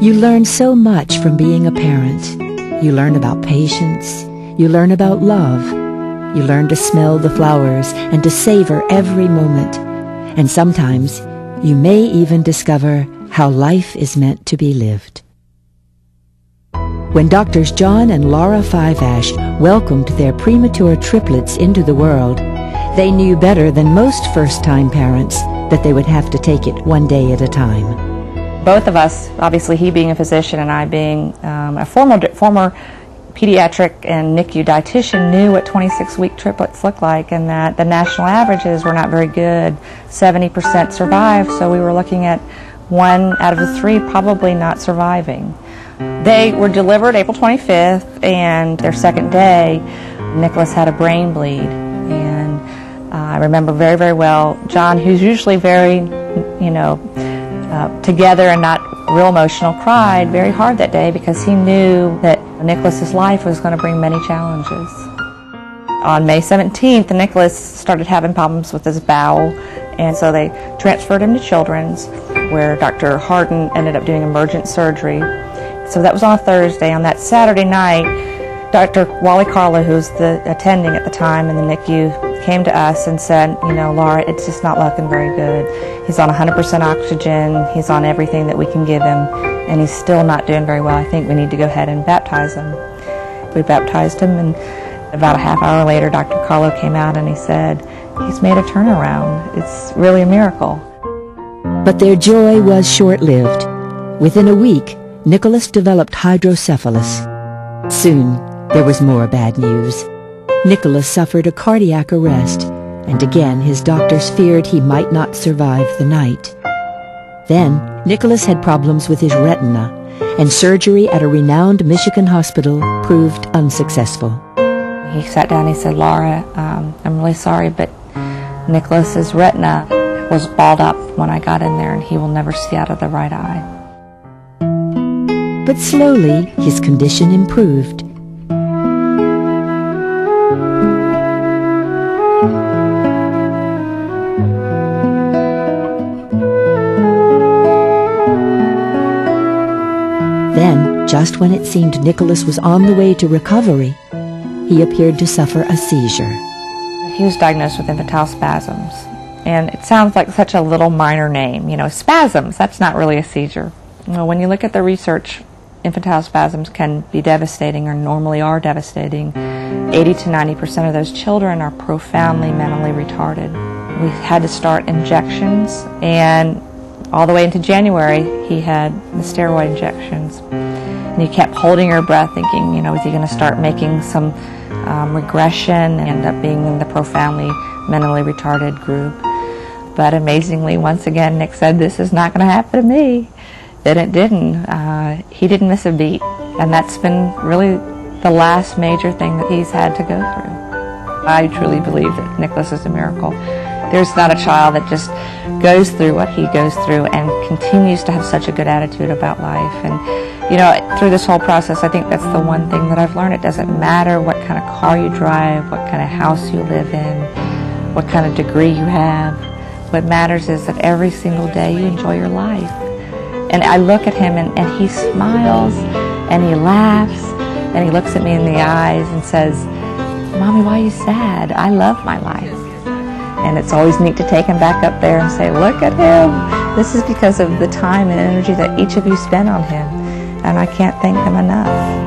You learn so much from being a parent. You learn about patience. You learn about love. You learn to smell the flowers and to savor every moment. And sometimes you may even discover how life is meant to be lived. When doctors John and Laura Fiveash welcomed their premature triplets into the world, they knew better than most first-time parents that they would have to take it one day at a time. Both of us, obviously he being a physician and I being a former pediatric and NICU dietitian, knew what 26-week triplets look like, and that the national averages were not very good. 70% survived, so we were looking at 1 out of the 3 probably not surviving. They were delivered April 25th, and their second day, Nicholas had a brain bleed. And I remember very, very well, John, who's usually very, together and not real emotional, cried very hard that day because he knew that Nicholas's life was going to bring many challenges. On May 17th, Nicholas started having problems with his bowel, and so they transferred him to Children's, where Dr. Harden ended up doing emergent surgery. So that was on a Thursday. On that Saturday night, Dr. Wally Carlo, who was the attending at the time in the NICU, came to us and said, Laura, it's just not looking very good. He's on 100% oxygen, he's on everything that we can give him, and he's still not doing very well. I think we need to go ahead and baptize him. We baptized him, and about a half hour later, Dr. Carlo came out and he said, he's made a turnaround. It's really a miracle. But their joy was short-lived. Within a week, Nicholas developed hydrocephalus. Soon, there was more bad news. Nicholas suffered a cardiac arrest, and again his doctors feared he might not survive the night. Then, Nicholas had problems with his retina, and surgery at a renowned Michigan hospital proved unsuccessful. He sat down and he said, Laura, I'm really sorry, but Nicholas's retina was balled up when I got in there, and he will never see out of the right eye. But slowly, his condition improved. Then, just when it seemed Nicholas was on the way to recovery, he appeared to suffer a seizure. He was diagnosed with infantile spasms, and it sounds like such a little minor name. Spasms, that's not really a seizure. When you look at the research, infantile spasms can be devastating, or normally are devastating. 80 to 90% of those children are profoundly mentally retarded. We had to start injections, and all the way into January, he had the steroid injections. And you kept holding your breath thinking, is he going to start making some regression and end up being in the profoundly mentally retarded group. But amazingly, once again, Nick said, this is not going to happen to me. Then it didn't. He didn't miss a beat. And that's been really the last major thing that he's had to go through. I truly believe that Nicholas is a miracle. There's not a child that just goes through what he goes through and continues to have such a good attitude about life. And, through this whole process, I think that's the one thing that I've learned. It doesn't matter what kind of car you drive, what kind of house you live in, what kind of degree you have. What matters is that every single day you enjoy your life. And I look at him and he smiles and he laughs and he looks at me in the eyes and says, Mommy, why are you sad? I love my life. And it's always neat to take him back up there and say, look at him. This is because of the time and energy that each of you spent on him. And I can't thank them enough.